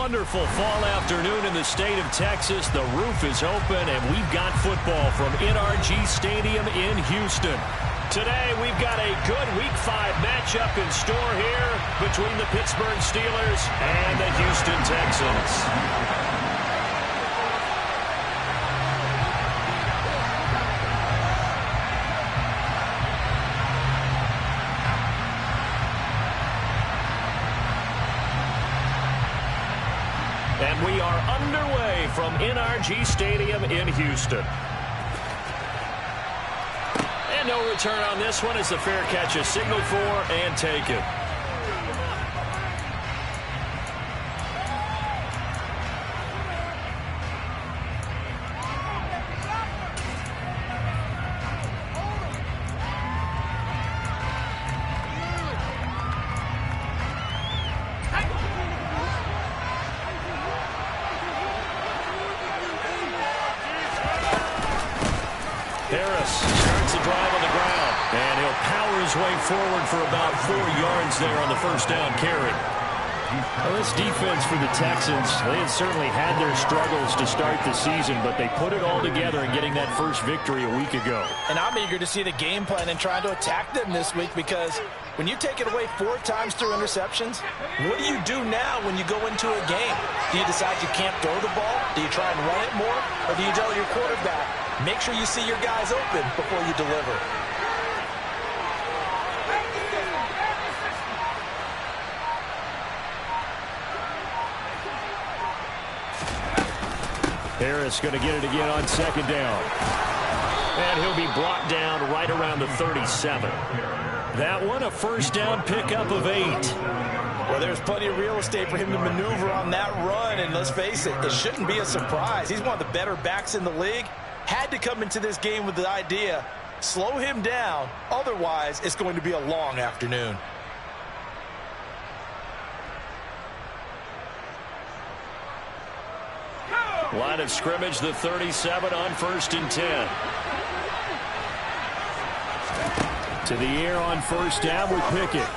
wonderful fall afternoon in the state of Texas. The roof is open, and we've got football from NRG Stadium in Houston. Today, we've got a good Week 5 matchup in store here between the Pittsburgh Steelers and the Houston Texans. And we are underway from NRG Stadium in Houston. And no return on this one as the fair catch is signaled for and taken. Starts the drive on the ground, and he'll power his way forward for about 4 yards there on the first down carry. Well, this defense for the Texans, they had certainly had their struggles to start the season, but they put it all together in getting that first victory a week ago. And I'm eager to see the game plan and trying to attack them this week, because when you take it away 4 times through interceptions, what do you do now when you go into a game? Do you decide you can't throw the ball? Do you try and run it more? Or do you tell your quarterback, make sure you see your guys open before you deliver? Harris going to get it again on second down. And he'll be brought down right around the 37. That one a first down pickup of 8. Well, there's plenty of real estate for him to maneuver on that run, and let's face it, it shouldn't be a surprise. He's one of the better backs in the league. Had to come into this game with the idea, slow him down, otherwise it's going to be a long afternoon. Line of scrimmage, the 37 on 1st and 10. To the air on first down with Pickett.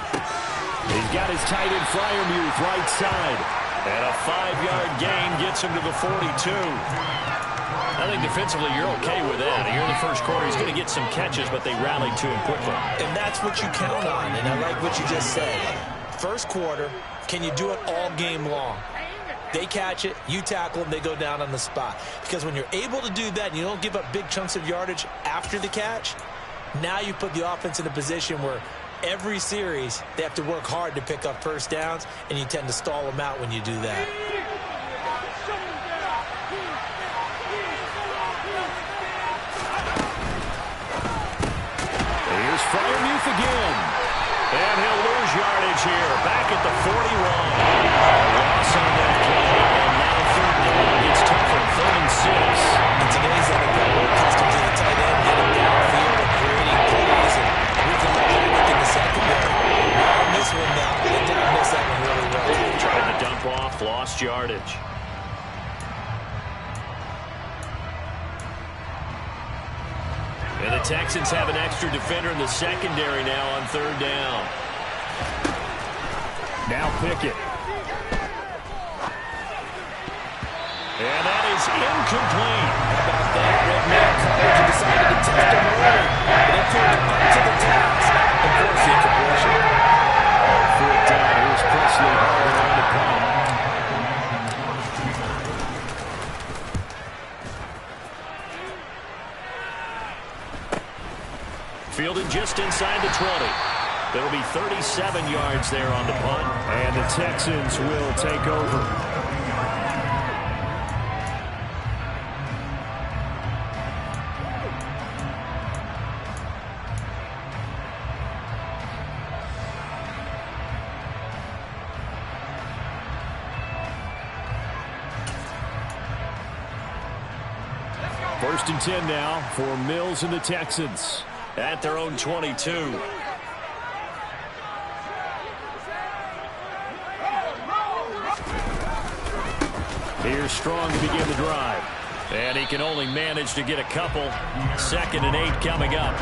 He's got his tight end Freiermuth right side. And a 5-yard gain gets him to the 42. I think defensively you're okay with that. Here in the first quarter, he's going to get some catches, but they rallied to him quickly. And that's what you count on, and I like what you just said. First quarter, can you do it all game long? They catch it, you tackle them, they go down on the spot. Because when you're able to do that and you don't give up big chunks of yardage after the catch, now you put the offense in a position where every series they have to work hard to pick up first downs, and you tend to stall them out when you do that. Here's Freiermuth again. And he'll lose yardage here. Back at the 41. Loss on that play. And now third down. It's tougher. 3rd and 6. In today's NFL, we're accustomed to the tight end getting downfield and creating plays, and we can let him look in the secondary. Not on this one now. They didn't miss that one really well. Tried to dump off. Lost yardage. And the Texans have an extra defender in the secondary now on 3rd down. Now Pickett. And that is incomplete. How about that? Red man coverage and decided to test him early. And they put him up to the task and forced the incompletion. 4th down. Here's Presley Harden on the punt. Fielded just inside the 20. There'll be 37 yards there on the punt. And the Texans will take over. First and 10 now for Mills and the Texans at their own 22. Here's Strong to begin the drive. And he can only manage to get a couple. 2nd and 8 coming up.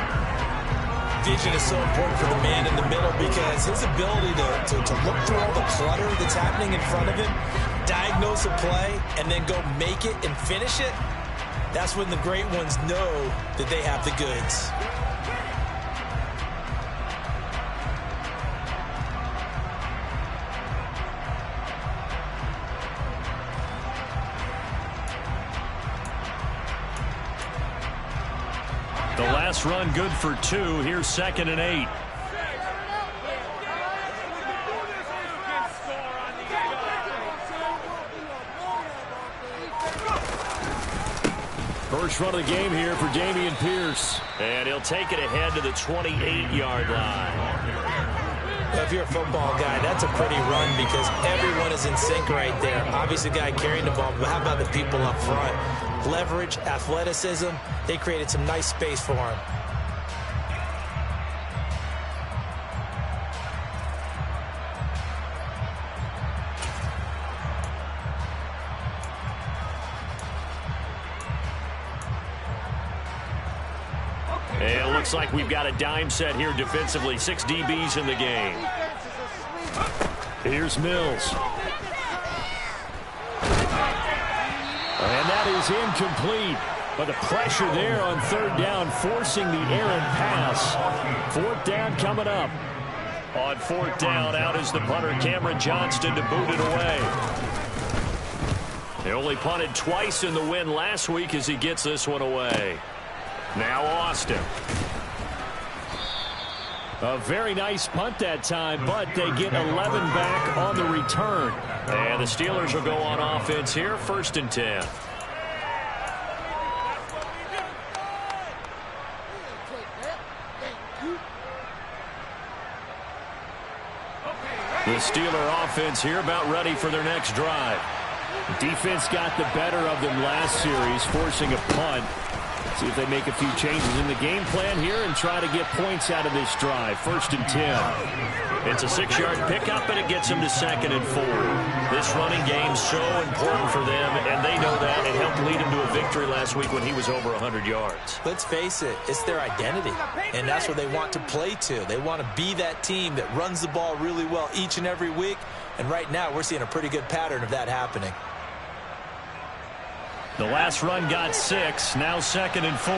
Vision is so important for the man in the middle because his ability to look through all the clutter that's happening in front of him diagnose a play and then go make it and finish it, that's when the great ones know that they have the goods. The last run good for 2. Here's 2nd and 8. First run of the game here for Dameon Pierce. And he'll take it ahead to the 28-yard line. Well, if you're a football guy, that's a pretty run because everyone is in sync right there. Obviously, the guy carrying the ball, but how about the people up front? Leverage, athleticism, they created some nice space for him. And it looks like we've got a dime set here defensively. 6 DBs in the game. Here's Mills. And that is incomplete. But the pressure there on 3rd down, forcing the errant pass. 4th down coming up. On 4th down, out is the punter, Cameron Johnston, to boot it away. They only punted twice in the win last week as he gets this one away. Now Austin. A very nice punt that time, but they get 11 back on the return. And the Steelers will go on offense here, 1st and 10. The Steeler offense here about ready for their next drive. Defense got the better of them last series, forcing a punt. See if they make a few changes in the game plan here and try to get points out of this drive. 1st and 10. It's a 6-yard pickup, and it gets them to 2nd and 4. This running game's so important for them, and they know that. It helped lead them to a victory last week when he was over 100 yards. Let's face it, it's their identity, and that's what they want to play to. They want to be that team that runs the ball really well each and every week, and right now we're seeing a pretty good pattern of that happening. The last run got 6, now 2nd and 4.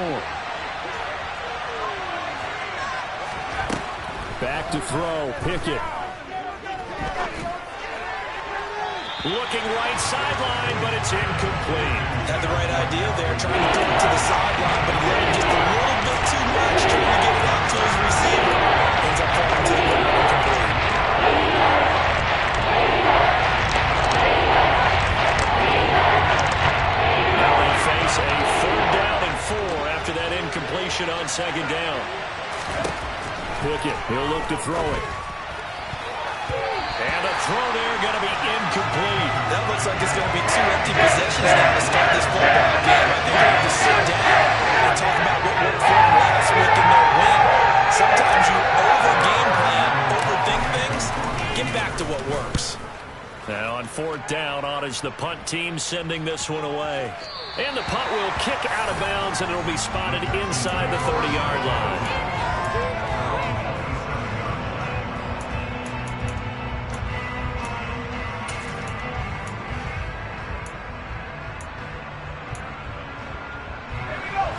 Back to throw, Pickett. Looking right sideline, but it's incomplete. Had the right idea there, trying to throw it to the sideline, but he let it just a little bit too much, trying to get it out to his receiver. Ends up falling to the ground incomplete. Face a 3rd down and 4 after that incompletion on 2nd down. Pickett, he'll look to throw it. And a throw there going to be incomplete. That looks like it's going to be 2 empty possessions now to start this football game. I think we have to sit down and talk about what worked for them last week in their win. Sometimes you over-game plan, overthink things. Get back to what works. Now on 4th down, on is the punt team sending this one away. And the punt will kick out of bounds, and it'll be spotted inside the 30-yard line.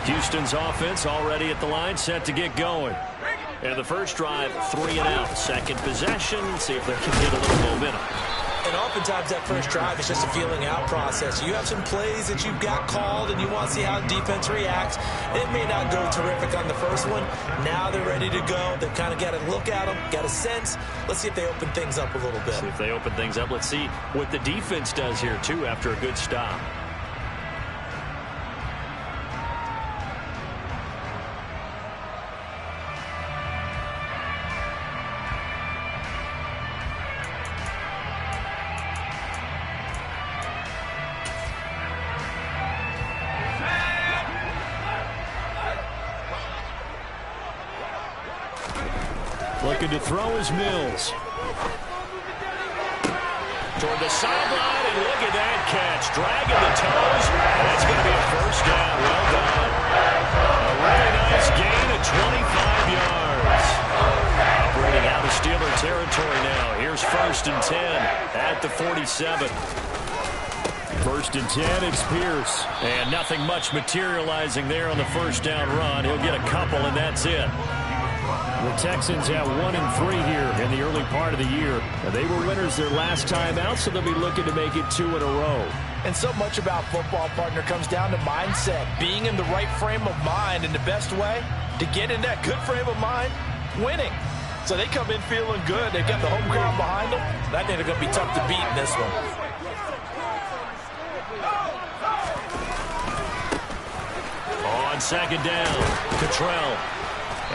Houston's offense already at the line, set to get going. And the first drive, 3 and out. Second possession, see if they can get a little momentum. And oftentimes that first drive is just a feeling out process. You have some plays that you've got called and you want to see how defense reacts. It may not go terrific on the first one. Now they're ready to go. They've kind of got to look at them, got a sense. Let's see if they open things up a little bit. See if they open things up. Let's see what the defense does here, too, after a good stop. Looking to throw is Mills. Toward the sideline, and look at that catch. Dragging the toes. That's going to be a 1st down. Well done. A really nice gain of 25 yards. Operating out of Steeler territory now. Here's 1st and 10 at the 47. First and 10, it's Pierce. And nothing much materializing there on the first down run. He'll get a couple, and that's it. The Texans have 1-3 here in the early part of the year. They were winners their last time out, so they'll be looking to make it 2 in a row. And so much about football, partner, comes down to mindset. Being in the right frame of mind, and the best way to get in that good frame of mind, winning. So they come in feeling good. They've got the home crowd behind them. I think they're going to be tough to beat in this one. On second down, Cottrell.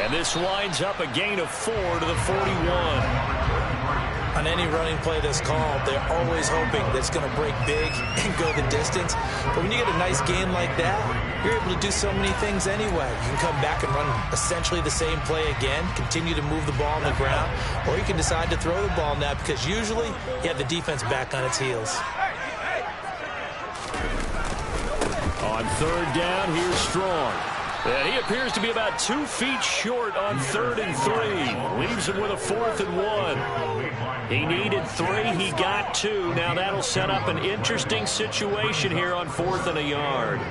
And this winds up a gain of 4 to the 41. On any running play that's called, they're always hoping that it's going to break big and go the distance. But when you get a nice game like that, you're able to do so many things anyway. You can come back and run essentially the same play again, continue to move the ball on the ground, or you can decide to throw the ball now because usually you have the defense back on its heels. On third down, here's Strong. And he appears to be about 2 feet short on 3rd and 3. Leaves him with a 4th and 1. He needed 3. He got 2. Now that'll set up an interesting situation here on 4th and a yard.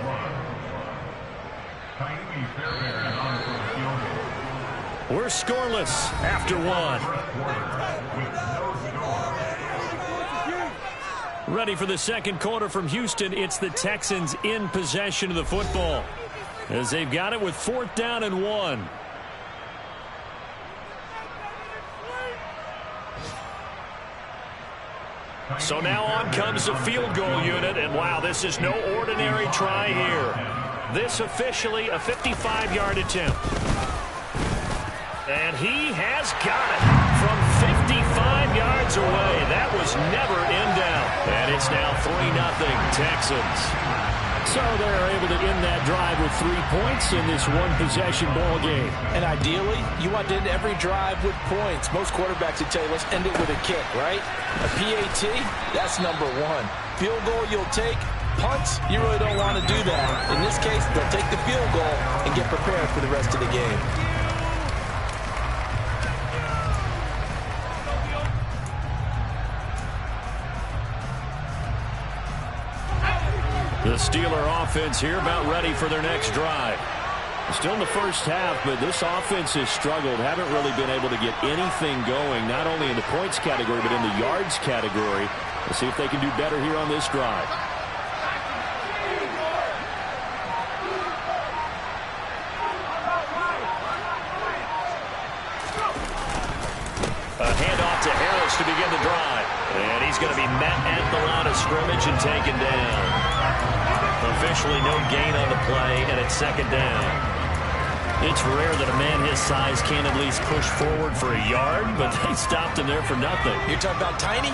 We're scoreless after 1. Ready for the second quarter from Houston. It's the Texans in possession of the football, as they've got it with 4th down and 1. So now on comes the field goal unit, and wow, this is no ordinary try here. This officially a 55-yard attempt. And he has got it from 55 yards away. That was never in doubt. And it's now 3-0 Texans. So they're able to end that drive with 3 points in this one-possession ball game. And ideally, you want to end every drive with points. Most quarterbacks would tell you, let's end it with a kick, right? A PAT, that's number 1. Field goal you'll take. Punts, you really don't want to do that. In this case, they'll take the field goal and get prepared for the rest of the game. The Steeler offense here about ready for their next drive. Still in the first half, but this offense has struggled. Haven't really been able to get anything going, not only in the points category, but in the yards category. Let's see if they can do better here on this drive. A handoff to Harris to begin the drive. And he's going to be met at the line of scrimmage and taken down. Officially no gain on the play, and it's second down. It's rare that a man his size can't at least push forward for a yard, but they stopped him there for nothing. You're talking about tiny?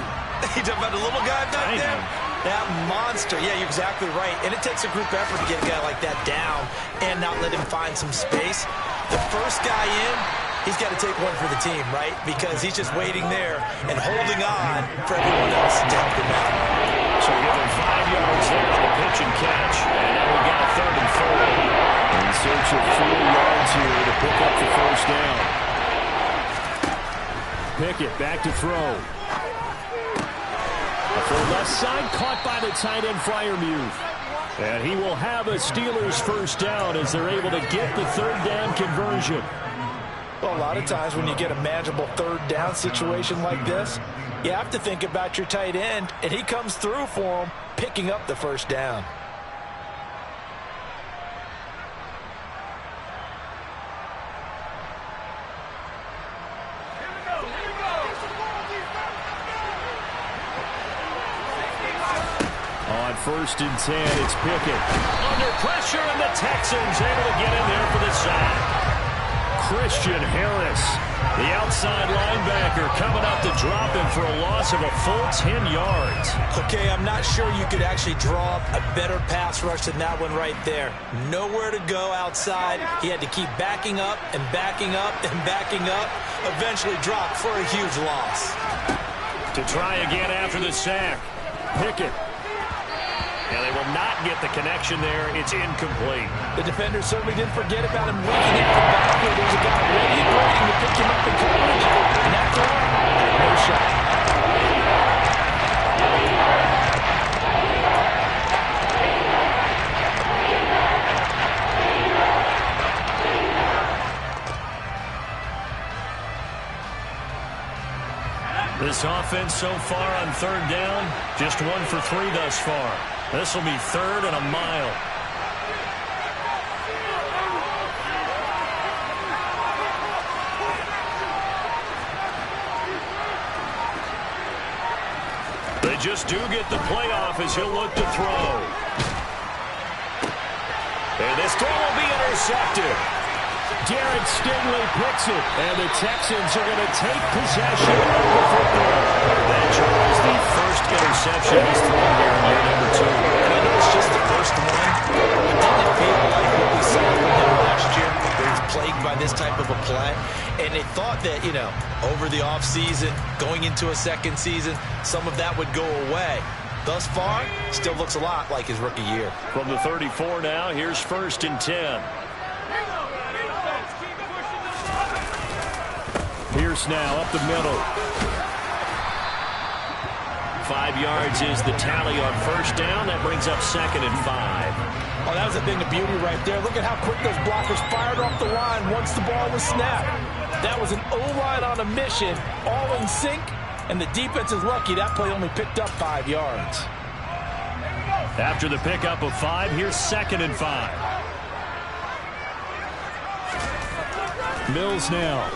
You're talking about the little guy back there? That monster. Yeah, you're exactly right. And it takes a group effort to get a guy like that down and not let him find some space. The first guy in, he's got to take one for the team, right? Because he's just waiting there and holding on for everyone else to help him out. So give him 5 yards there for the pitch and catch. And now we've got a 3rd and 4. In search of 4 yards here to pick up the first down. Pickett back to throw. For left side, caught by the tight end Freiermuth. And he will have a Steelers first down as they're able to get the 3rd down conversion. Well, a lot of times when you get a manageable 3rd down situation like this, you have to think about your tight end, and he comes through for him, picking up the first down. On 1st and 10, it's Pickett. Under pressure, and the Texans able to get in there for the sack. Christian Harris, the outside linebacker, coming up to drop him for a loss of a full 10 yards. Okay, I'm not sure you could actually draw up a better pass rush than that one right there. Nowhere to go outside. He had to keep backing up and backing up and backing up. Eventually dropped for a huge loss. To try again after the sack, Pickett. And they will not get the connection there. It's incomplete. The defender certainly didn't forget about him waiting at the back. There's a guy waiting to pick him up in coverage. And that throw, no shot. offense so far on third down? Just 1 for 3 thus far. This will be third and a mile. They just do get the playoff as he'll look to throw. And this throw will be intercepted. Jared Stingley picks it, and the Texans are going to take possession of the football. That is the first interception he's thrown here in year number 2. And I know it's just the first one, but didn't it feel like what we saw from him last year? Where he's plagued by this type of a play. And they thought that, over the offseason, going into a second season, some of that would go away. Thus far, still looks a lot like his rookie year. From the 34 now, here's 1st and 10. Pierce now up the middle. 5 yards is the tally on 1st down. That brings up 2nd and 5. Oh, that was a thing of beauty right there. Look at how quick those blockers fired off the line once the ball was snapped. That was an O-line on a mission, all in sync, and the defense is lucky that play only picked up 5 yards. After the pickup of 5, here's 2nd and 5. Mills now.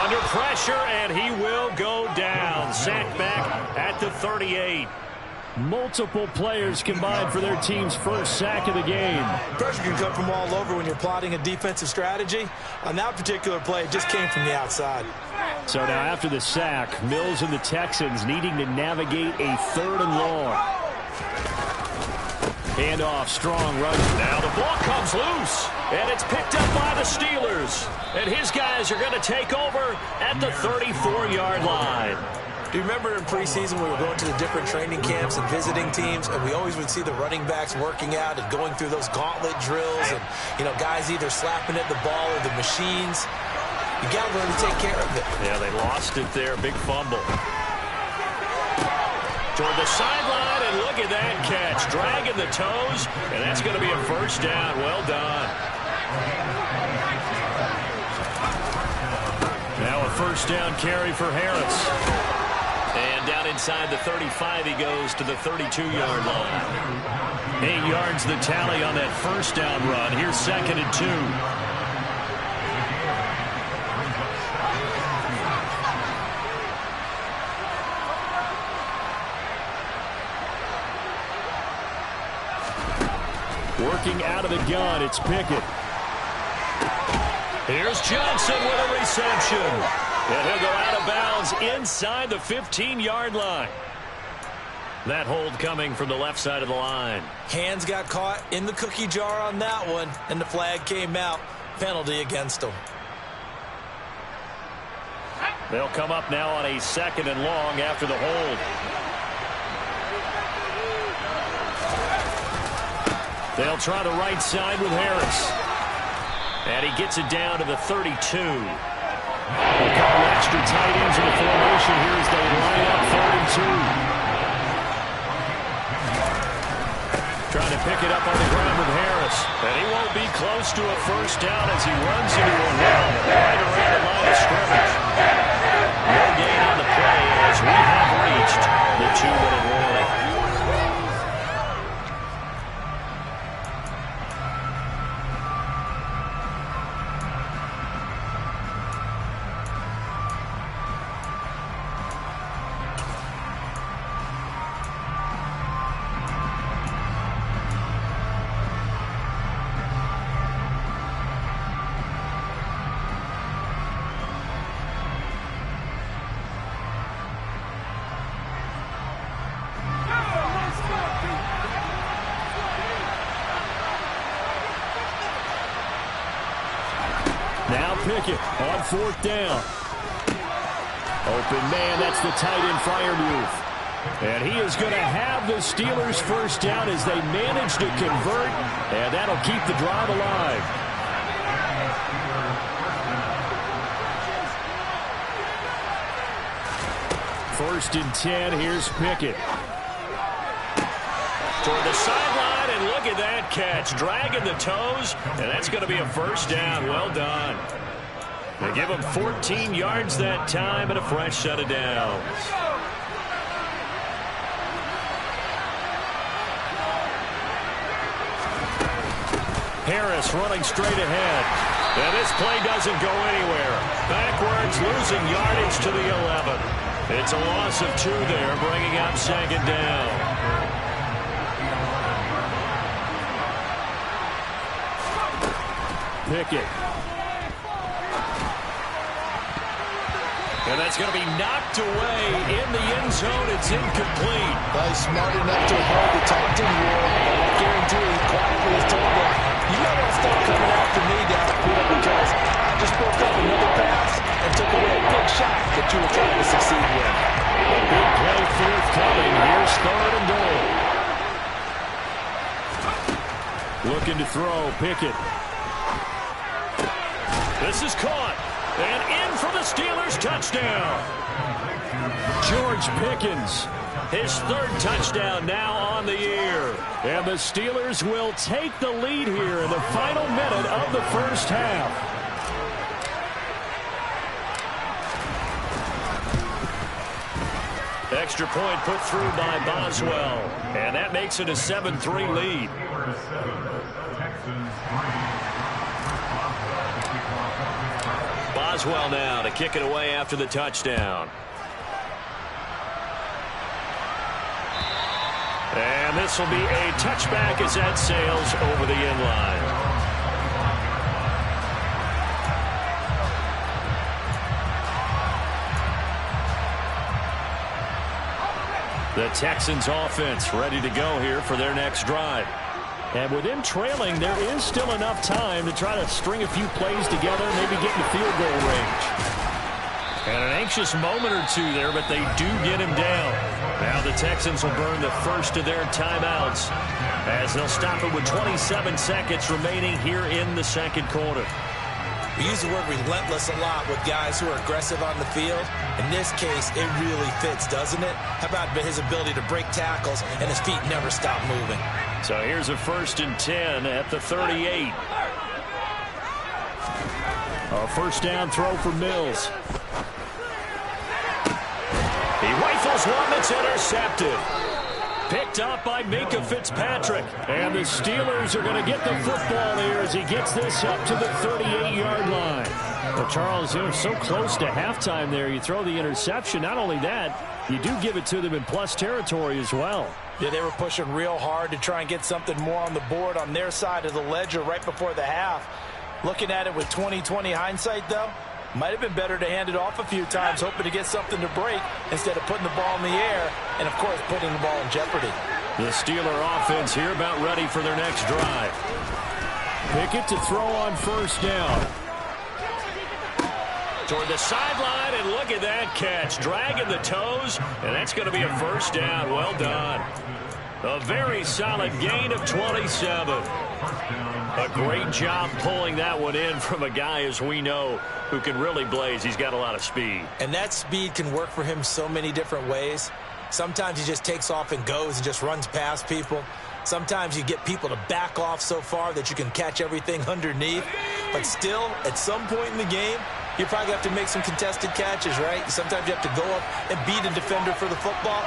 Under pressure, and he will go down. Sacked back at the 38. Multiple players combined for their team's first sack of the game. Pressure can come from all over when you're plotting a defensive strategy. On that particular play, it just came from the outside. So now after the sack, Mills and the Texans needing to navigate a 3rd and long. Handoff, strong run. Now the ball comes loose, and it's picked up by the Steelers. And his guys are going to take over at the 34-yard line. Do you remember in preseason we were going to the different training camps and visiting teams, and we always would see the running backs working out and going through those gauntlet drills and, guys either slapping at the ball or the machines. You got to learn to take care of it. Yeah, they lost it there. Big fumble. Toward the sideline, and look at that catch. Dragging the toes, and that's going to be a 1st down. Well done. Now a 1st down carry for Harris. And down inside the 35, he goes to the 32-yard line. 8 yards the tally on that 1st down run. Here's 2nd and 2. Working out of the gun, it's Pickett. Here's Johnson with a reception. And he'll go out of bounds inside the 15-yard line. That hold coming from the left side of the line. Hands got caught in the cookie jar on that one, and the flag came out. Penalty against him. They'll come up now on a 2nd and long after the hold. They'll try the right side with Harris. And he gets it down to the 32. A couple extra tight ends in the formation here as they line up 3rd and 2. Trying to pick it up on the ground with Harris. And he won't be close to a 1st down as he runs into a wall right around the line of scrimmage. No gain on the play as we have reached the 2-minute warning. Now Pickett on 4th down. Open man, that's the tight end Freiermuth. And he is going to have the Steelers' 1st down as they manage to convert, and that'll keep the drive alive. First and 10, here's Pickett. Toward the sideline, and look at that catch. Dragging the toes, and that's going to be a 1st down. Well done. They give him 14 yards that time and a fresh set of downs. Harris running straight ahead. And this play doesn't go anywhere. Backwards, losing yardage to the 11. It's a loss of 2 there, bringing up second down. Pickett. And that's going to be knocked away in the end zone. It's incomplete. He's smart enough to hold the taunting rule. I guarantee he quietly has told them, you might want to start coming after me down here because I just broke up another pass and took away a big shot that you were trying to succeed with. A big play forthcoming. Here's 3rd and goal. Looking to throw. Pickett. This is caught. And in for the Steelers touchdown. George Pickens, his 3rd touchdown now on the year. And the Steelers will take the lead here in the final minute of the first half. Extra point put through by Boswell. And that makes it a 7-3 lead. Boswell now to kick it away after the touchdown. And this will be a touchback as that sails over the end line. The Texans offense ready to go here for their next drive. And with them trailing, there is still enough time to try to string a few plays together, maybe get in the field goal range. And an anxious moment or two there, but they do get him down. Now the Texans will burn the first of their timeouts as they'll stop it with 27 seconds remaining here in the second quarter. We use the word relentless a lot with guys who are aggressive on the field. In this case, it really fits, doesn't it? How about his ability to break tackles and his feet never stop moving? So here's a 1st and 10 at the 38. A first down throw for Mills. He rifles one that's intercepted. Picked up by Minka Fitzpatrick. And the Steelers are going to get the football here as he gets this up to the 38-yard line. Well, Charles, they're so close to halftime there. You throw the interception. Not only that, you do give it to them in plus territory as well. Yeah, they were pushing real hard to try and get something more on the board on their side of the ledger right before the half. Looking at it with 20/20 hindsight, though, might have been better to hand it off a few times, hoping to get something to break instead of putting the ball in the air and, of course, putting the ball in jeopardy. The Steeler offense here about ready for their next drive. Pickett to throw on first down. Toward the sideline, and look at that catch. Dragging the toes, and that's going to be a first down. Well done. A very solid gain of 27. A great job pulling that one in from a guy, as we know, who can really blaze. He's got a lot of speed. And that speed can work for him so many different ways. Sometimes he just takes off and goes and just runs past people. Sometimes you get people to back off so far that you can catch everything underneath. But still, at some point in the game, you probably have to make some contested catches, right? Sometimes you have to go up and beat a defender for the football.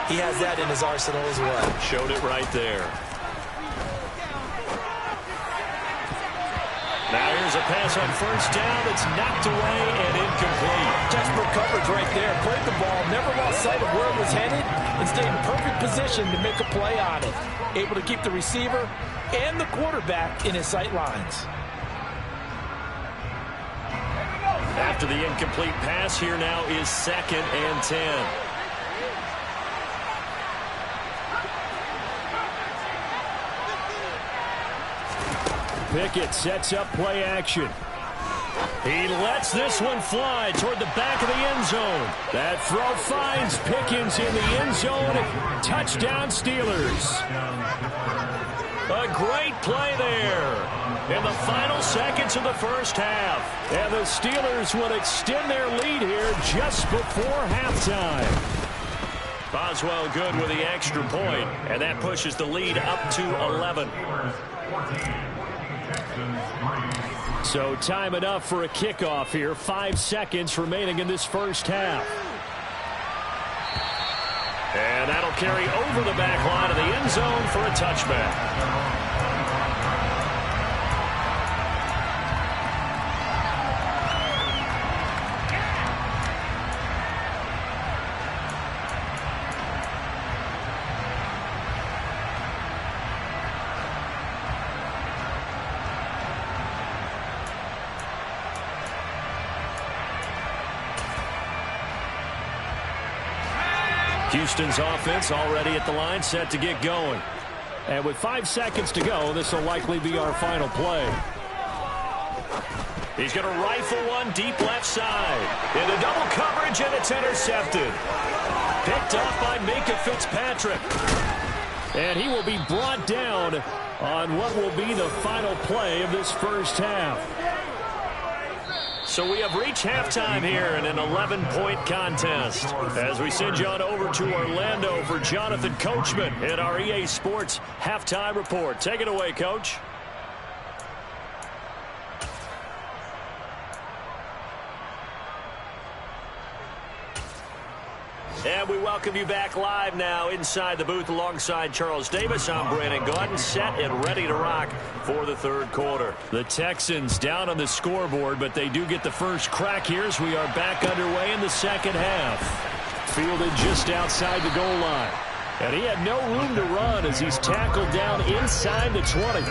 He has that in his arsenal as well. Showed it right there. Now here's a pass on first down. It's knocked away and incomplete. Desperate coverage right there. Played the ball, never lost sight of where it was headed, and stayed in perfect position to make a play on it. Able to keep the receiver and the quarterback in his sight lines. After the incomplete pass, here now is 2nd and 10. Pickett sets up play action. He lets this one fly toward the back of the end zone. That throw finds Pickens in the end zone. Touchdown Steelers. A great play there in the final seconds of the first half. And the Steelers will extend their lead here just before halftime. Boswell good with the extra point, and that pushes the lead up to 11. So time enough for a kickoff here. 5 seconds remaining in this first half. And that'll carry over the back line of the end zone for a touchback. Houston's offense already at the line, set to get going. And with 5 seconds to go, this will likely be our final play. He's going to rifle one deep left side. Into double coverage, and it's intercepted. Picked up by Minka Fitzpatrick. And he will be brought down on what will be the final play of this first half. So we have reached halftime here in an 11-point contest. As we send you on over to Orlando for Jonathan Coachman in our EA Sports Halftime Report. Take it away, Coach. And we welcome you back live now inside the booth alongside Charles Davis. I'm Brandon Gaudin, set and ready to rock for the third quarter. The Texans down on the scoreboard, but they do get the first crack here as we are back underway in the second half. Fielded just outside the goal line. And he had no room to run as he's tackled down inside the 20.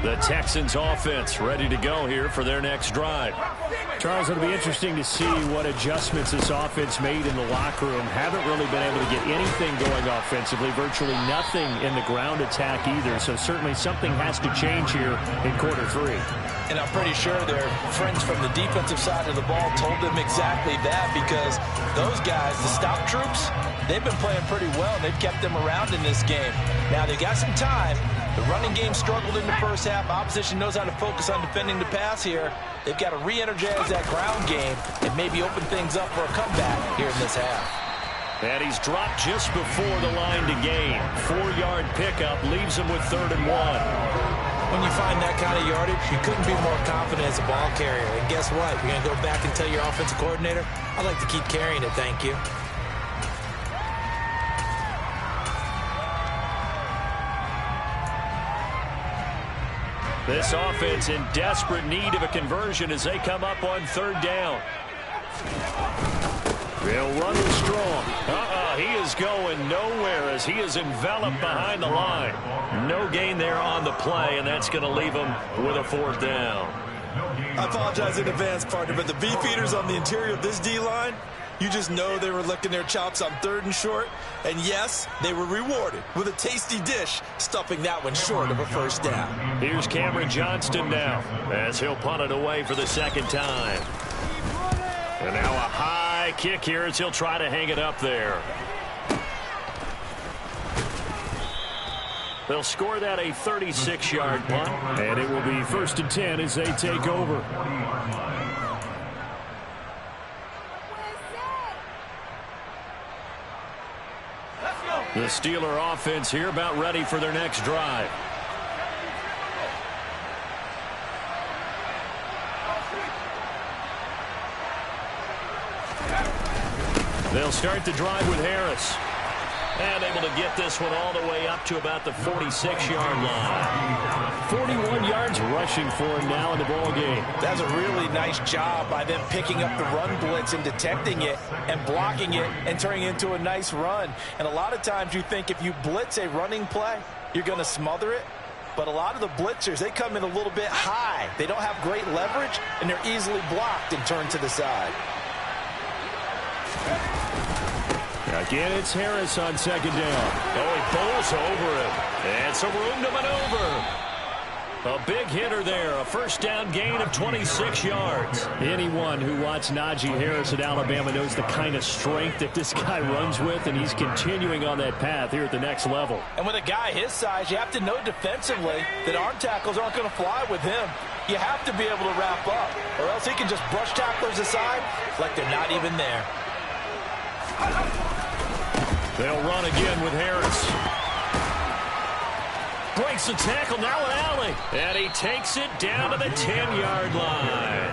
The Texans offense ready to go here for their next drive. Charles, it'll be interesting to see what adjustments this offense made in the locker room. Haven't really been able to get anything going offensively. Virtually nothing in the ground attack either. So certainly something has to change here in quarter three. And I'm pretty sure their friends from the defensive side of the ball told them exactly that, because those guys, the stop troops, they've been playing pretty well. They've kept them around in this game. Now they got some time. The running game struggled in the first half. Opposition knows how to focus on defending the pass here. They've got to re-energize that ground game and maybe open things up for a comeback here in this half. And he's dropped just before the line to gain. 4-yard pickup leaves him with 3rd and 1. When you find that kind of yardage, you couldn't be more confident as a ball carrier. And guess what? You're going to go back and tell your offensive coordinator, I'd like to keep carrying it, thank you. This offense in desperate need of a conversion as they come up on 3rd down. They'll run it strong. He is going nowhere as he is enveloped behind the line. No gain there on the play, and that's going to leave him with a 4th down. I apologize in advance, partner, but the beefeaters on the interior of this D-line, you just know they were licking their chops on 3rd and short. And yes, they were rewarded with a tasty dish, stuffing that one short of a 1st down. Here's Cameron Johnston now as he'll punt it away for the 2nd time. And now a high kick here as he'll try to hang it up there. They'll score that a 36-yard punt. And it will be 1st and 10 as they take over. The Steeler offense here about ready for their next drive. They'll start the drive with Harris. And able to get this one all the way up to about the 46-yard line. 41 yards rushing for him now in the ball game. That's a really nice job by them picking up the run blitz and detecting it and blocking it and turning it into a nice run. And a lot of times you think if you blitz a running play, you're going to smother it. But a lot of the blitzers, they come in a little bit high. They don't have great leverage, and they're easily blocked and turned to the side. Again, it's Harris on 2nd down. Oh, he bowls over him. And some room to maneuver. A big hitter there. A 1st down gain of 26 yards. Anyone who watched Najee Harris at Alabama knows the kind of strength that this guy runs with, and he's continuing on that path here at the next level. And with a guy his size, you have to know defensively that arm tackles aren't going to fly with him. You have to be able to wrap up, or else he can just brush tacklers aside like they're not even there. They'll run again with Harris. Breaks the tackle, now an alley. And he takes it down to the 10-yard line.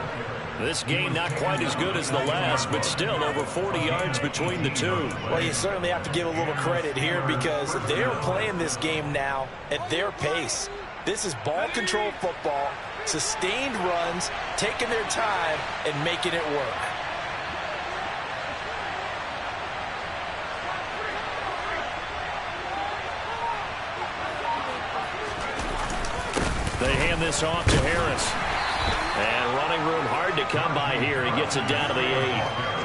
This game not quite as good as the last, but still over 40 yards between the two. Well, you certainly have to give a little credit here because they're playing this game now at their pace. This is ball control football, sustained runs, taking their time and making it work. They hand this off to Harris. And running room hard to come by here. He gets it down to the 8.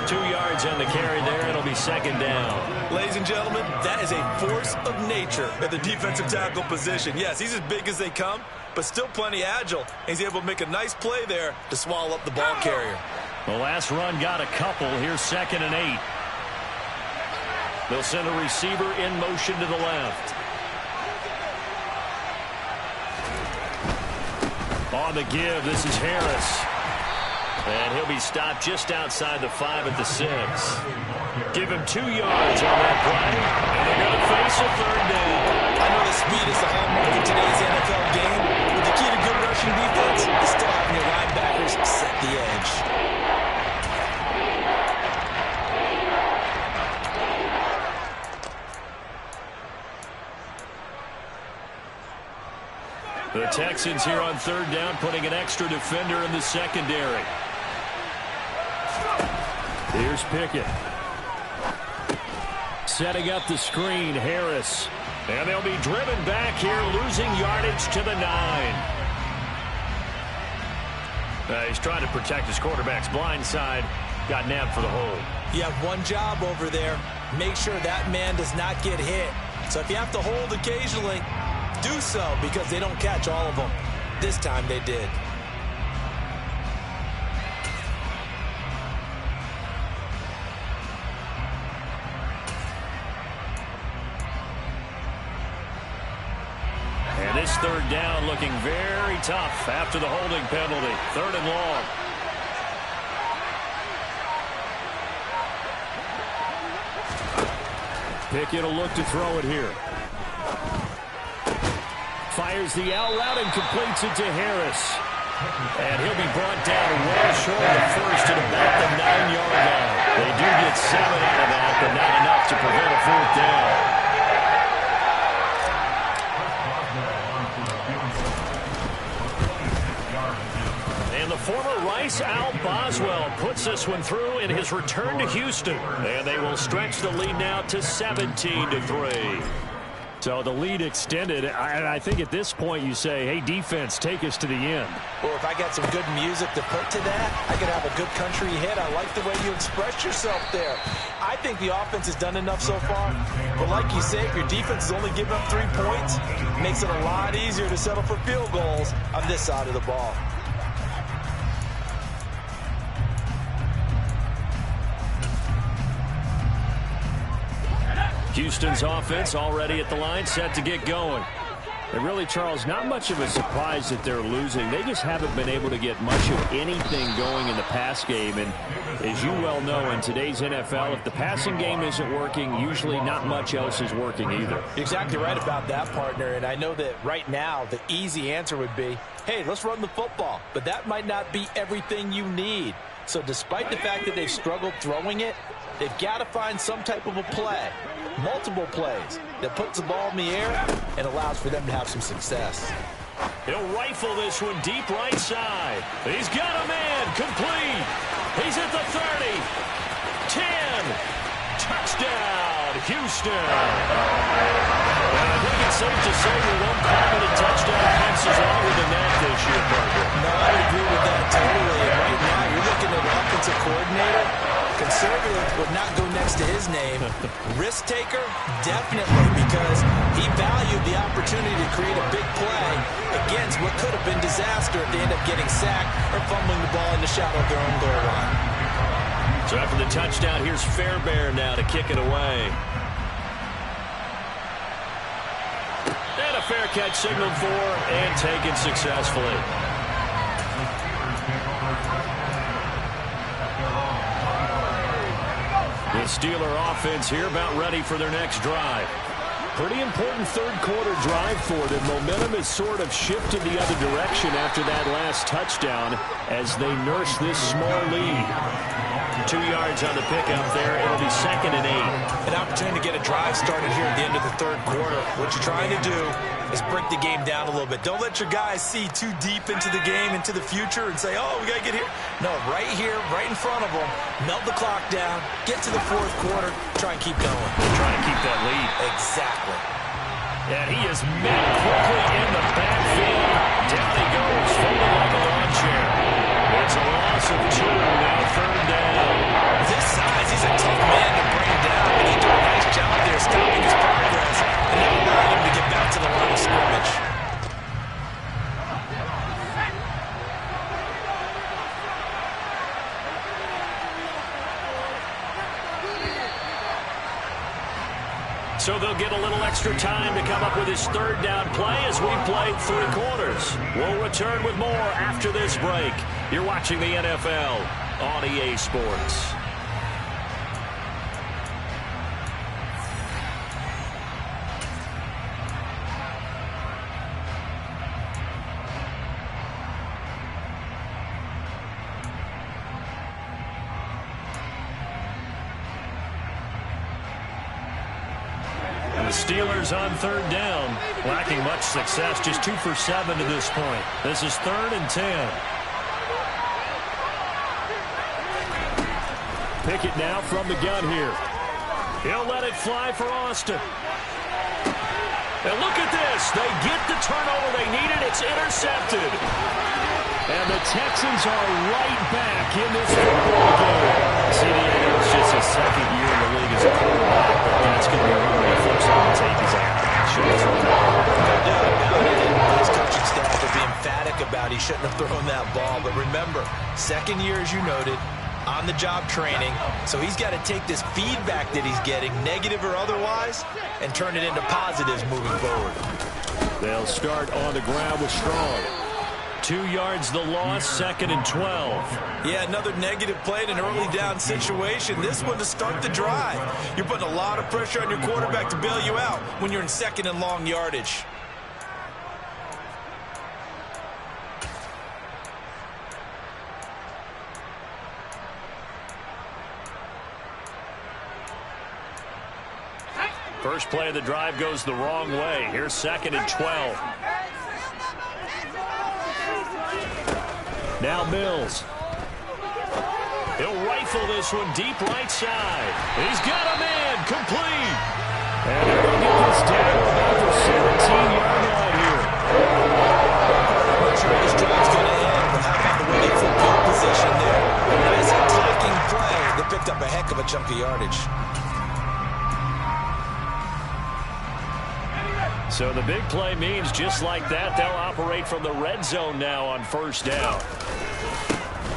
2 yards on the carry there. It'll be second down. Ladies and gentlemen, that is a force of nature at the defensive tackle position. Yes, he's as big as they come, but still plenty agile. He's able to make a nice play there to swallow up the ball carrier. The last run got a couple. Here's second and 8. They'll send a receiver in motion to the left. On the give, this is Harris. And he'll be stopped just outside the 5 at the 6. Give him 2 yards on that play, and they're going to face a third down. I know the speed is the hallmark of today's NFL game, but the key to good rushing defense is still having your linebackers set the edge. The Texans here on third down, putting an extra defender in the secondary. Here's Pickett. Setting up the screen, Harris. And they'll be driven back here, losing yardage to the 9. He's trying to protect his quarterback's blind side. Got nabbed for the hold. You have one job over there. Make sure that man does not get hit. So if you have to hold occasionally, do so because they don't catch all of them. This time they did. And this third down looking very tough after the holding penalty. Third and long. Pickett will look to throw it here. Fires the out route and completes it to Harris. And he'll be brought down well short of the first at about the 9-yard line. They do get 7 out of that, but not enough to prevent a fourth down. And the former Rice Al Boswell puts this one through in his return to Houston. And they will stretch the lead now to 17-3. So the lead extended. I think at this point you say, hey, defense, take us to the end. Well, if I got some good music to put to that, I could have a good country hit. I like the way you express yourself there. I think the offense has done enough so far. But like you say, if your defense is only giving up 3 points, it makes it a lot easier to settle for field goals on this side of the ball. Houston's offense already at the line, set to get going. And really, Charles, not much of a surprise that they're losing. They just haven't been able to get much of anything going in the pass game. And as you well know, in today's NFL, if the passing game isn't working, usually not much else is working either. You're exactly right about that, partner. And I know that right now the easy answer would be, hey, let's run the football. But that might not be everything you need. So despite the fact that they've struggled throwing it, they've got to find some type of a play, multiple plays, that puts the ball in the air and allows for them to have some success. He'll rifle this one deep right side. He's got a man, complete. He's at the 30, 10, touchdown, Houston. And I think it's safe to say we won't call it a touchdown passes longer than that this year, partner. No, I would agree with that totally. And right now, you're looking at an offensive coordinator. Conservative would not go next to his name. Risk taker, definitely, because he valued the opportunity to create a big play against what could have been disaster if they end up getting sacked or fumbling the ball in the shadow of their own goal line. So after the touchdown, here's Fairbairn now to kick it away. And a fair catch signaled for and taken successfully. Steeler offense here about ready for their next drive. Pretty important third quarter drive for them. Momentum has sort of shifted the other direction after that last touchdown as they nurse this small lead. 2 yards on the pickup there. It'll be 2nd and 8. An opportunity to get a drive started here at the end of the third quarter. What you're trying to do is break the game down a little bit. Don't let your guys see too deep into the game, into the future, and say, oh, we got to get here. No, right here, right in front of them, melt the clock down, get to the fourth quarter, try and keep going. Try to keep that lead. Exactly. And he is met quickly in the backfield. Down he goes, folded like a lawn chair. It's a loss of 2, now 3rd down. This size, he's a tough man to bring down, but he did a nice job there stopping his progress and then allowing him to get back to the line of scrimmage. So they'll get a little extra time to come up with his 3rd down play as we played 3 quarters. We'll return with more after this break. You're watching the NFL on EA Sports. The Steelers on 3rd down, lacking much success, just 2 for 7 to this point. This is 3rd and 10. Pickett now from the gun here. He'll let it fly for Austin. And look at this. They get the turnover they needed. It's intercepted. And the Texans are right back in this football game. CeeDee it's just his 2nd year in the league as a quarterback, but that's going to be one where he flips on the tape. He's like, should have thrown that. No doubt about it. And his coaching staff will be emphatic about he shouldn't have thrown that ball. But remember, 2nd year, as you noted, on-the-job training. So he's got to take this feedback that he's getting, negative or otherwise, and turn it into positives moving forward. They'll start on the ground with Strong. 2 yards the loss, 2nd and 12. Yeah, another negative play in an early down situation. This one to start the drive. You're putting a lot of pressure on your quarterback to bail you out when you're in 2nd and long yardage. First play of the drive goes the wrong way. Here's 2nd and 12. Now Mills. He'll rifle this one deep right side. He's got a man complete. And they're going to get this down about the 17-yard line here. Not sure this drive's going to end, but how about the way they took field position there? A nice attacking play. They picked up a heck of a chunk of yardage. So the big play means just like that, they'll operate from the red zone now on 1st down.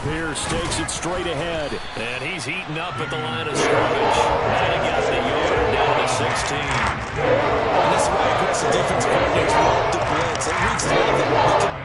Pierce takes it straight ahead, and he's heating up at the line of scrimmage. Might have got the yard down to 16. And this is why aggressive defense coordinators love to blitz. It reeks nothing.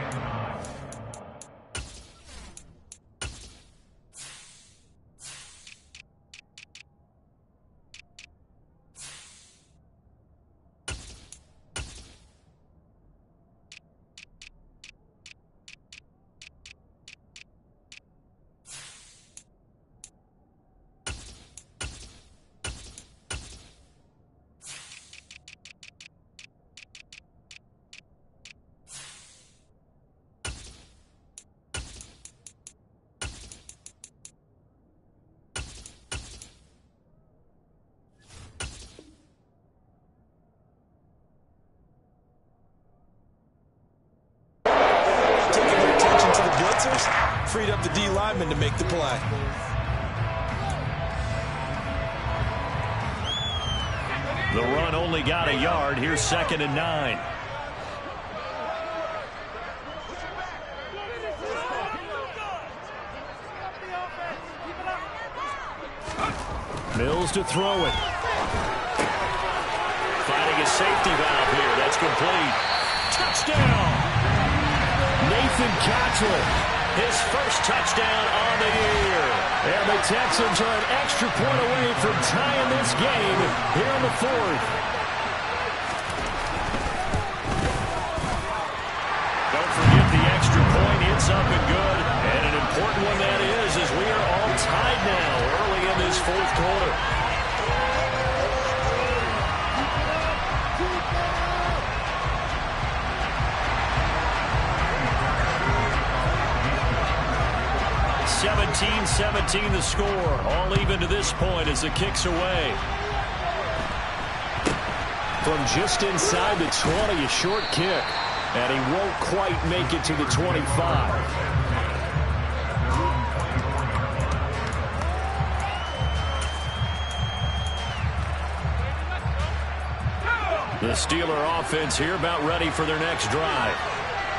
Freed up the D lineman to make the play. The run only got a yard. Here's 2nd and 9. Mills to throw it. Finding a safety valve here. That's complete. Touchdown! Nathan Cottrell. his first touchdown on the year. And the Texans are an extra point away from tying this game here in the fourth. Don't forget the extra point. It's up and good. And an important one that is, as we are all tied now early in this fourth quarter. (17-17) the score. All even to this point as the kick's away. From just inside the 20, a short kick. And he won't quite make it to the 25. The Steeler offense here about ready for their next drive.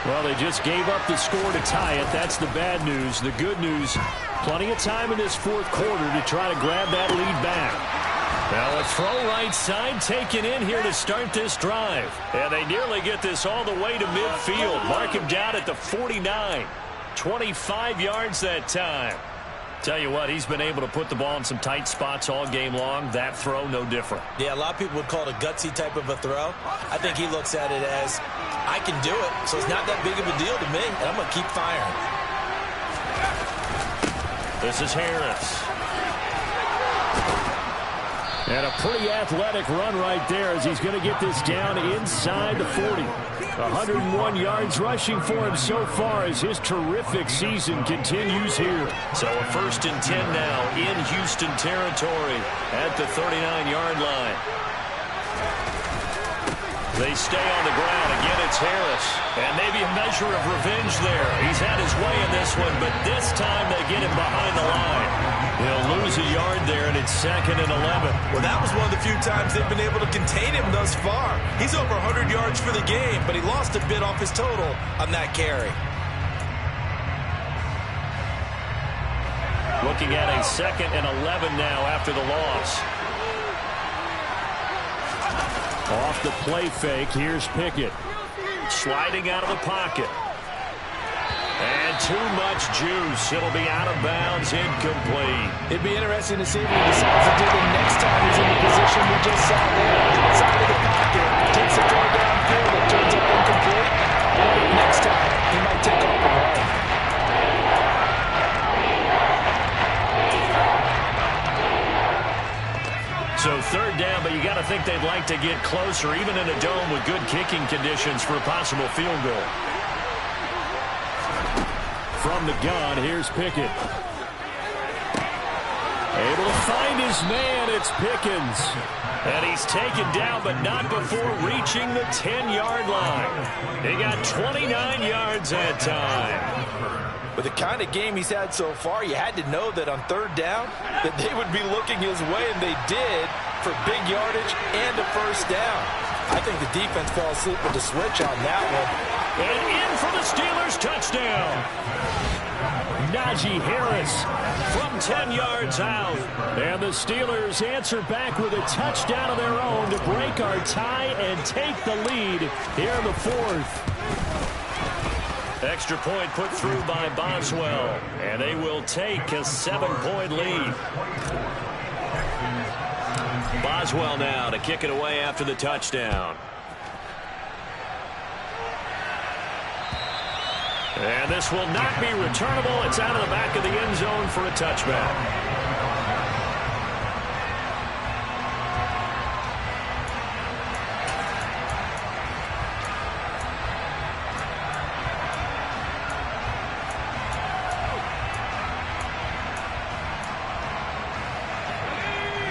Well, they just gave up the score to tie it. That's the bad news. The good news, plenty of time in this fourth quarter to try to grab that lead back. Now a throw right side taken in here to start this drive. And they nearly get this all the way to midfield. Mark him down at the 49. 25 yards that time. Tell you what, he's been able to put the ball in some tight spots all game long. That throw, no different. Yeah, a lot of people would call it a gutsy type of a throw. I think he looks at it as, I can do it, so it's not that big of a deal to me, and I'm going to keep firing. This is Harris. And a pretty athletic run right there as he's going to get this down inside the 40. 101 yards rushing for him so far as his terrific season continues here. So a 1st and 10 now in Houston territory at the 39-yard line. They stay on the ground. Again, it's Harris. And maybe a measure of revenge there. He's had his way in this one, but this time they get him behind the line. He'll lose a yard there, and it's 2nd and 11. Well, that was one of the few times they've been able to contain him thus far. He's over 100 yards for the game, but he lost a bit off his total on that carry. Looking at a 2nd and 11 now after the loss. Off the play fake, here's Pickett. Sliding out of the pocket. And too much juice. It'll be out of bounds, incomplete. It'd be interesting to see what he decides to do the next time he's in the position we just saw there. Outside of the pocket, takes a throw downfield, it turns out incomplete. And next time, he might take off and run. So 3rd down, but you got to think they'd like to get closer, even in a dome with good kicking conditions for a possible field goal. From the gun, here's Pickett. Able to find his man, it's Pickens. And he's taken down, but not before reaching the 10-yard line. He got 29 yards that time. With the kind of game he's had so far, you had to know that on 3rd down that they would be looking his way, and they did, for big yardage and a 1st down. I think the defense fell asleep with the switch on that one. And in for the Steelers touchdown. Najee Harris from 10 yards out. And the Steelers answer back with a touchdown of their own to break our tie and take the lead here in the 4th. Extra point put through by Boswell. And they will take a 7-point lead. Boswell now to kick it away after the touchdown. And this will not be returnable. It's out of the back of the end zone for a touchback.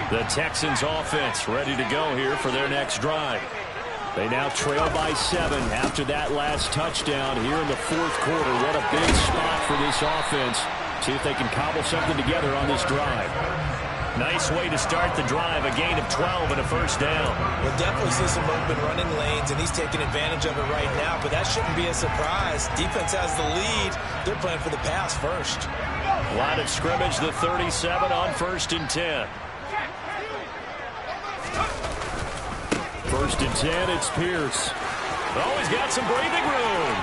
The Texans offense ready to go here for their next drive. They now trail by 7 after that last touchdown here in the 4th quarter. What a big spot for this offense. See if they can cobble something together on this drive. Nice way to start the drive. A gain of 12 and a 1st down. We'll definitely see some open running lanes, and he's taking advantage of it right now, but that shouldn't be a surprise. Defense has the lead. They're playing for the pass first. Line of scrimmage, the 37 on 1st and 10. 1st and 10, it's Pierce. Oh, he's got some breathing room.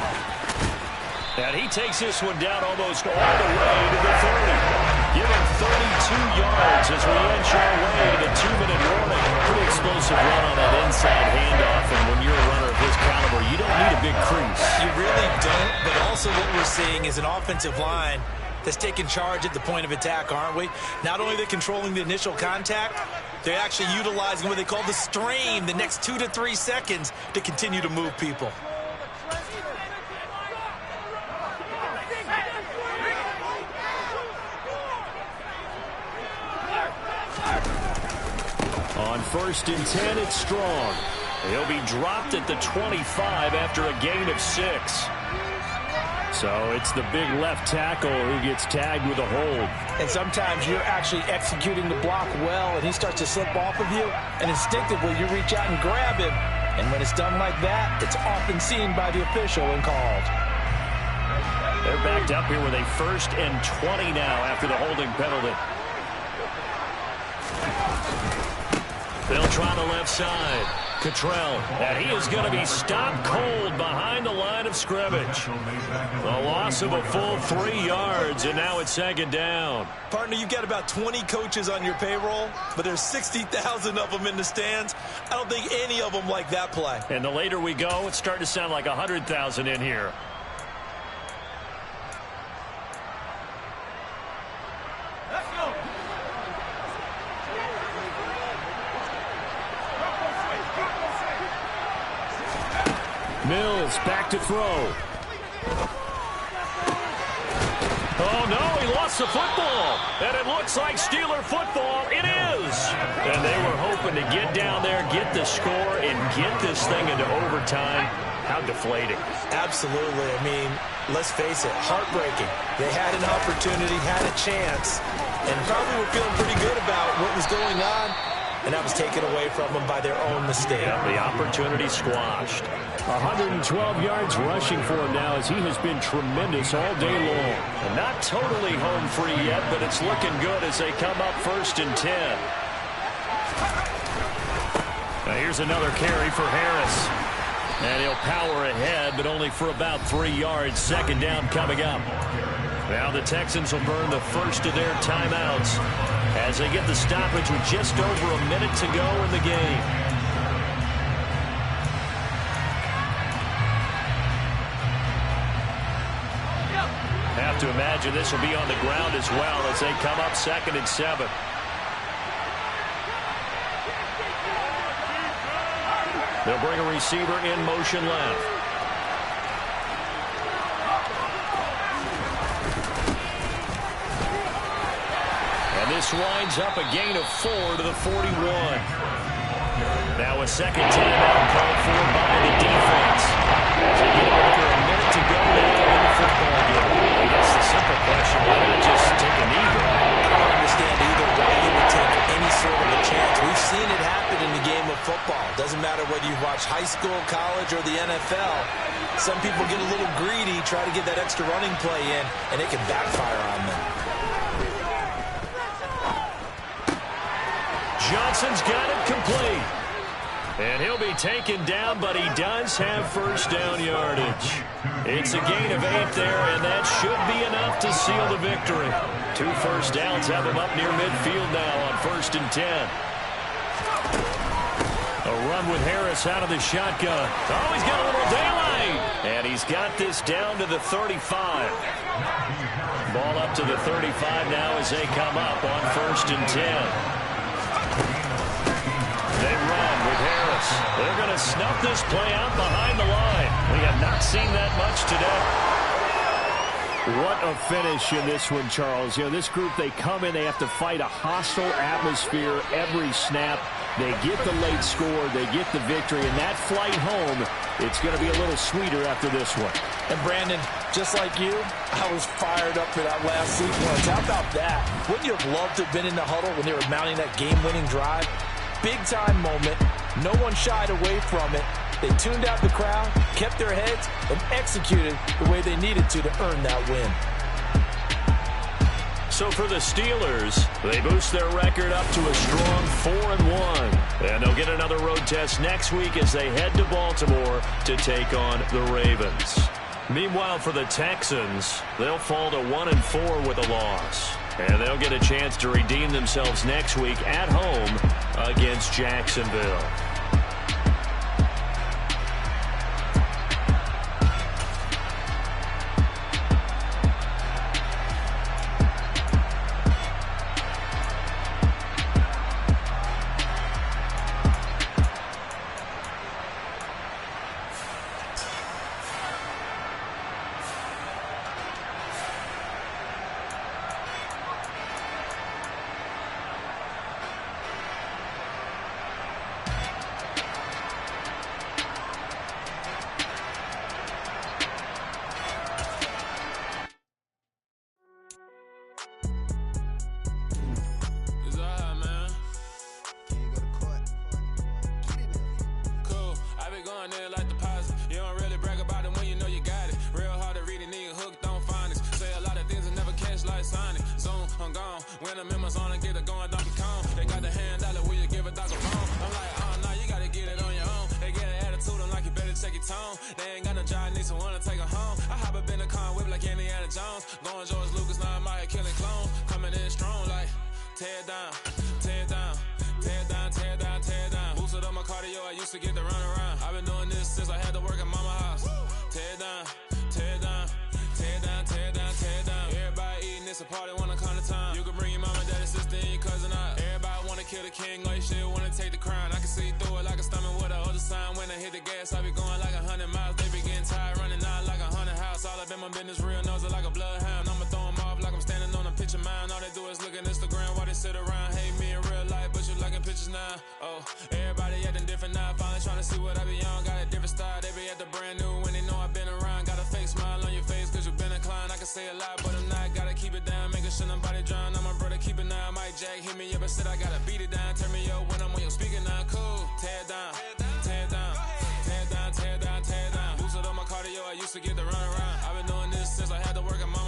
And he takes this one down almost all the way to the 30. Give him 32 yards as we inch our way to the 2-minute warning. Pretty explosive run on that inside handoff, and when you're a runner of his caliber, you don't need a big crease. You really don't, but also what we're seeing is an offensive line that's taking charge at the point of attack, aren't we? Not only are they controlling the initial contact, they're actually utilizing what they call the strain, the next 2 to 3 seconds, to continue to move people. On 1st and 10, it's Strong. He'll be dropped at the 25 after a gain of 6. So it's the big left tackle who gets tagged with a hold. And sometimes you're actually executing the block well, and he starts to slip off of you, and instinctively you reach out and grab him. And when it's done like that, it's often seen by the official and called. They're backed up here with a 1st and 20 now after the holding penalty. They'll try the left side. Cottrell, and he is going to be stopped cold behind the line of scrimmage. A loss of a full 3 yards, and now it's 2nd down. Partner, you've got about 20 coaches on your payroll, but there's 60,000 of them in the stands. I don't think any of them like that play. And the later we go, it's starting to sound like 100,000 in here. Mills back to throw. Oh, no, he lost the football. And it looks like Steeler football. It is. And they were hoping to get down there, get the score, and get this thing into overtime. How deflating. Absolutely. I mean, let's face it, heartbreaking. They had an opportunity, had a chance, and probably were feeling pretty good about what was going on. And that was taken away from them by their own mistake. Yeah, the opportunity squashed. 112 yards rushing for him now as he has been tremendous all day long. And not totally home free yet, but it's looking good as they come up 1st and 10. Now here's another carry for Harris. And he'll power ahead, but only for about 3 yards. 2nd down coming up. Now the Texans will burn the first of their timeouts as they get the stoppage with just over a minute to go in the game. Have to imagine this will be on the ground as well as they come up 2nd and 7. They'll bring a receiver in motion left. And this winds up a gain of 4 to the 41. Now a 2nd timeout called for by the defense. As they get under a minute to go now in the football game. I guess the simple question, why not just take a knee? I don't understand either why you would take any sort of a chance. We've seen it happen in the game of football. Doesn't matter whether you watch high school, college, or the NFL. Some people get a little greedy, try to get that extra running play in, and it can backfire on them. Johnson's got it complete. And he'll be taken down, but he does have 1st down yardage. It's a gain of 8 there, and that should be enough to seal the victory. 2 first downs have him up near midfield now on 1st and 10. A run with Harris out of the shotgun. Oh, he's got a little daylight. And he's got this down to the 35. Ball up to the 35 now as they come up on 1st and 10. They run with Harris. They're going to snuff this play out behind the line. We have not seen that much today. What a finish in this one, Charles. You know, this group, they come in, they have to fight a hostile atmosphere every snap. They get the late score, they get the victory, and that flight home, it's going to be a little sweeter after this one. And Brandon, just like you, I was fired up for that last sequence. How about that? Wouldn't you have loved to have been in the huddle when they were mounting that game-winning drive? Big-time moment. No one shied away from it. They tuned out the crowd, kept their heads, and executed the way they needed to earn that win. So for the Steelers, they boost their record up to a strong 4-1. And they'll get another road test next week as they head to Baltimore to take on the Ravens. Meanwhile, for the Texans, they'll fall to 1-4 with a loss. And they'll get a chance to redeem themselves next week at home against Jacksonville. When the members on and get it going Donkey Kong. They got the hand dollar, will you give a dog a bone? I'm like, oh no, you gotta get it on your own. They get an attitude, I'm like, you better check your tone. They ain't got no job, need someone to take her home. I hop up in the car and whip like Indiana Jones. Going George Lucas, now I'm out here killing clones. Coming in strong like, tear down, tear down, tear down, tear down, tear down. Boosted up my cardio, I used to get to run around. I've been doing this since I had to work at mama house. Tear down, tear down, tear down, tear down, tear down. Everybody eating, it's a party, wanna come to time. You can bring your mama, daddy, sister, and your cousin out. Everybody wanna kill the king, like shit, wanna take the crown. I can see through it like a stomach with a other sign. When I hit the gas, I be going like 100 miles. They be getting tired, running out like 100 house. All up in my business, real nose like a bloodhound. I'ma throw them off like I'm standing on a picture mine. All they do is look at Instagram while they sit around. Hate me in real life, but you liking pictures now. Oh, everybody acting different now. Finally trying to see what I be on. Got a different style, they be at the brand new when they know I've been around. Got a fake smile on your face cause you been inclined. I can say a lot, but I'm not. Gotta keep it down, making sure nobody drown. I'm my brother, keep it now. Mike Jack hit me up and said I gotta beat it down. Turn me up when I'm on your speaker now. Cool, tear down, tear down, tear down, tear down, tear down. Boosted up my cardio, I used to get to run around. I've been doing this since I had to work at my